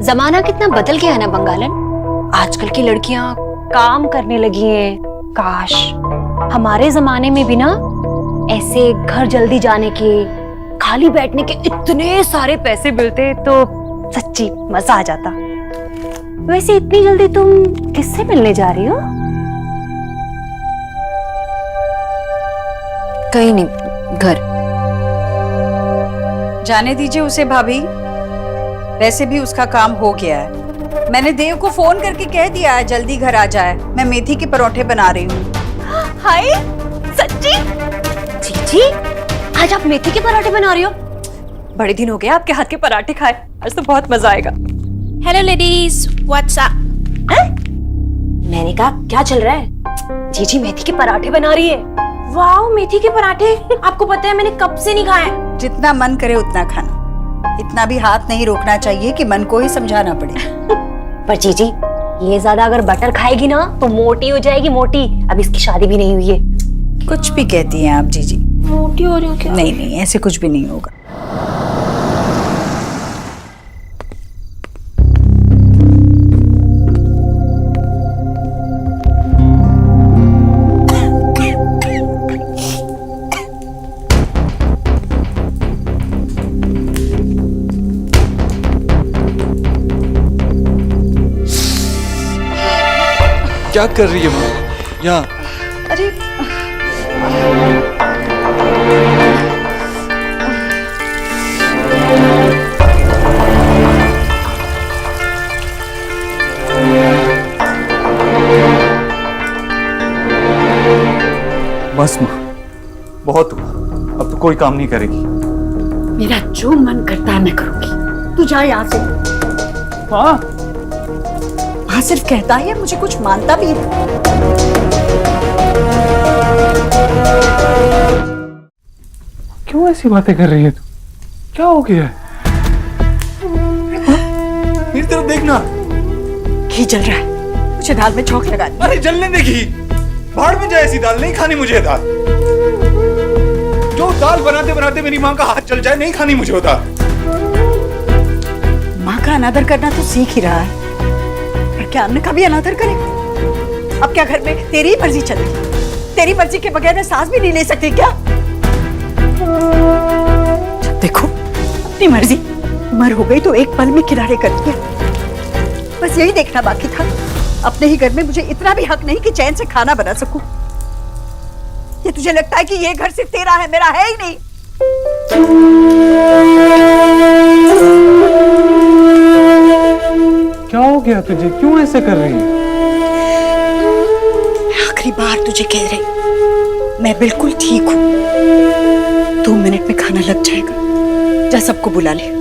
जमाना कितना बदल गया है ना बंगालन। आजकल की लड़कियां काम करने लगी हैं। काश हमारे जमाने में भी ना ऐसे घर जल्दी जाने के, खाली बैठने के इतने सारे पैसे मिलते तो सच्ची मजा आ जाता। वैसे इतनी जल्दी तुम किससे मिलने जा रही हो? कहीं नहीं, घर। जाने दीजिए उसे भाभी, वैसे भी उसका काम हो गया है। मैंने देव को फोन करके कह दिया है जल्दी घर आ जाए। मैं मेथी के परोठे बना रही हूँ। हाय सच्ची? जी आज आप मेथी के पराठे बना रही हो? बड़े दिन हो गए आपके हाथ के पराठे खाए, आज तो बहुत मजा आएगा। Hello ladies, what's up? मैंने कहा क्या चल रहा है? जी मेथी के पराठे बना रही है। वाओ, मेथी के पराठे! आपको पता है मैंने कब से नहीं खाए। जितना मन करे उतना खाना, इतना भी हाथ नहीं रोकना चाहिए कि मन को ही समझाना पड़े। पर जीजी ये ज्यादा अगर बटर खाएगी ना तो मोटी हो जाएगी, मोटी। अब इसकी शादी भी नहीं हुई है। कुछ भी कहती हैं आप जीजी। मोटी हो रही हो क्या? नहीं नहीं, ऐसे कुछ भी नहीं होगा। क्या कर रही है माँ यहाँ? अरे बस माँ, बहुत हुआ, अब तो कोई काम नहीं करेगी। मेरा जो मन करता है मैं करूंगी। तू जा यहाँ से। माँ हाँ, सिर्फ कहता है, मुझे कुछ मानता भी है। क्यों ऐसी बातें कर रही है तू? क्या हो गया है? मेरी तरफ देखना। घी जल रहा है, मुझे दाल में छौंक लगा दी। अरे जलने दे घी, भाड़ में जाए ऐसी दाल, नहीं खानी मुझे ये दाल। जो दाल बनाते बनाते मेरी माँ का हाथ जल जाए, नहीं खानी मुझे वो दाल। माँ का अनादर करना तो सीख ही रहा है, पर क्या अन्न का भी अनादर करे? अब क्या घर में तेरी ही मर्जी चलेगी? तेरी मर्जी के बगैर मैं सांस भी नहीं ले सकती क्या? जब देखो अपनी मर्जी, उम्र हो गई तो एक पल में किनारे कर दिया। बस यही देखना बाकी था, अपने ही घर में मुझे इतना भी हक नहीं कि चैन से खाना बना सकूं। ये तुझे लगता है कि ये घर सिर्फ तेरा है, मेरा है ही नहीं? क्या हो गया तुझे? क्यों ऐसे कर रही है? आखिरी बार तुझे कह रही, मैं बिल्कुल ठीक हूँ। 2 मिनट में खाना लग जाएगा, जा सबको बुला ले।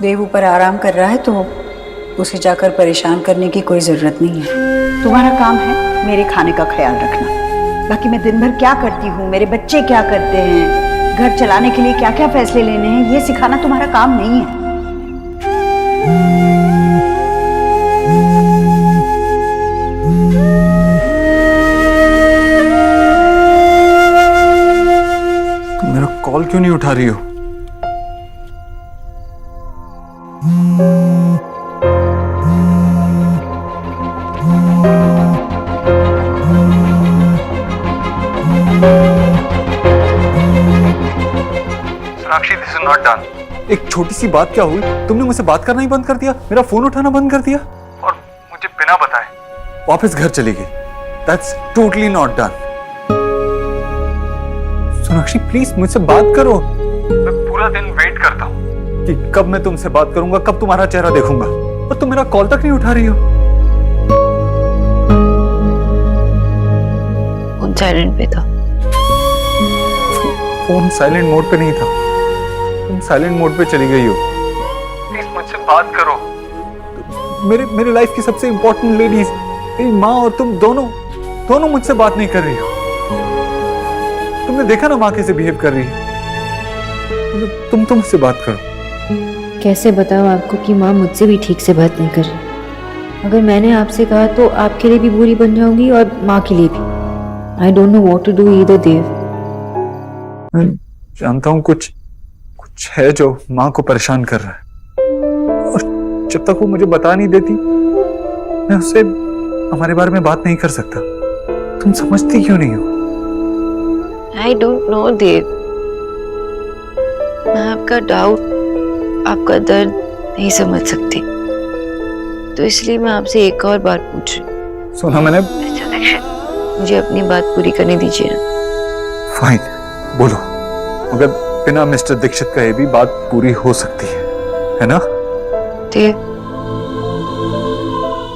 देव ऊपर आराम कर रहा है तो उसे जाकर परेशान करने की कोई जरूरत नहीं है। तुम्हारा काम है मेरे खाने का ख्याल रखना। बाकी मैं दिन भर क्या करती हूँ, मेरे बच्चे क्या करते हैं, घर चलाने के लिए क्या क्या फैसले लेने हैं, ये सिखाना तुम्हारा काम नहीं है। तुम मेरा कॉल क्यों नहीं उठा रही हो? साक्षी, दिस इज नॉट डन। एक छोटी सी बात क्या हुई? तुमने मुझसे बात करना ही बंद कर दिया, मेरा फोन उठाना बंद कर दिया और मुझे बिना बताए वापस घर चली गई। That's totally not done. Sonakshi please मुझसे बात करो मैं पूरा दिन वेट करता हूँ कि कब मैं तुमसे बात करूंगा, कब तुम्हारा चेहरा देखूंगा, और तुम मेरा कॉल तक नहीं उठा रही हो। फोन साइलेंट पे था। फोन साइलेंट मोड पे नहीं था, तुम साइलेंट मोड पे चली गई हो। प्लीज मुझसे बात करो। मेरे लाइफ की सबसे इंपॉर्टेंट लेडीज, मेरी माँ और तुम दोनों मुझसे बात नहीं कर रही हो। तुमने देखा ना माँ कैसे बिहेव कर रही है। तुम मुझसे बात करो। कैसे बताओ आपको कि माँ मुझसे भी ठीक से बात नहीं कर रही। अगर मैंने आपसे कहा तो आपके लिए भी बुरी बन जाऊंगी और माँ के लिए भी। I don't know what to do either Dev. मैं जानता हूँ कुछ है जो माँ को परेशान कर रहा है, और जब तक वो मुझे बता नहीं देती मैं उससे हमारे बारे में बात नहीं कर सकता। तुम समझती क्यों नहीं हो? आई डोंट नो देव। मैं आपका डाउट, आपका दर्द नहीं समझ सकती, तो इसलिए मैं आपसे एक और बार पूछ रही हूँ। सुना मैंने। मुझे अपनी बात पूरी करने दीजिए ना। फाइन, बोलो। मगर बिना मिस्टर दीक्षित कहे भी बात पूरी हो सकती है ना? देव,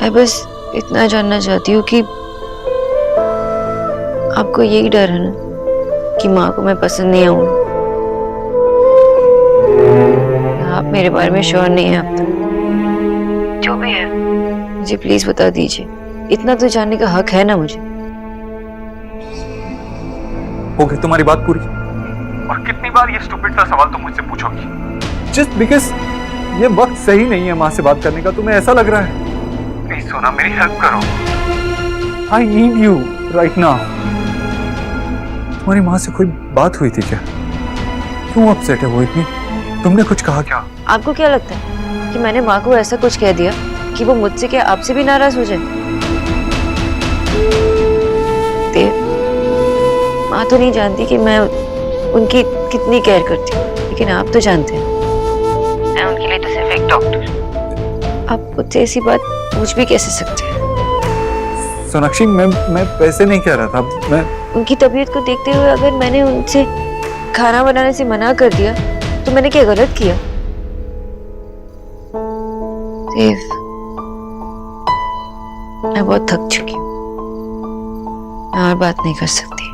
मैं बस इतना जानना चाहती हूँ कि आपको यही डर है ना कि माँ को मैं पसंद नहीं आऊंगी। आप मेरे बारे में श्योर नहीं है अब तक। जो भी है मुझे प्लीज बता दीजिए। इतना तो जानने का हक है ना मुझे। हो गई तुम्हारी बात पूरी? और कितनी बार ये स्टूपिड सा सवाल तुम मुझसे पूछोगी? जस्ट बिकॉज ये वक्त सही नहीं है माँ से बात करने का, तुम्हें ऐसा लग रहा है? प्लीज सोना, मेरी हेल्प करो। I need you right now. तुम्हारी माँ से कोई बात हुई थी क्या? क्यों अपसेट है वो इतनी? तुमने कुछ कहा क्या? आपको क्या लगता है कि मैंने माँ को ऐसा कुछ कह दिया कि वो मुझसे क्या आपसे भी नाराज हो जाए? देव, माँ तो नहीं जानती कि मैं उनकी कितनी केयर करती हूँ, लेकिन आप तो जानते हैं मैं उनके लिए तो सिर्फ एक डॉक्टर। आप मुझसे ऐसी बात पूछ भी कैसे सकते हैं? सोनाक्षी, मैं वैसे नहीं कह रहा था। मैं उनकी तबीयत को देखते हुए अगर मैंने उनसे खाना बनाने से मना कर दिया तो मैंने क्या गलत किया? देव, मैं बहुत थक चुकी हूँ, मैं और बात नहीं कर सकती।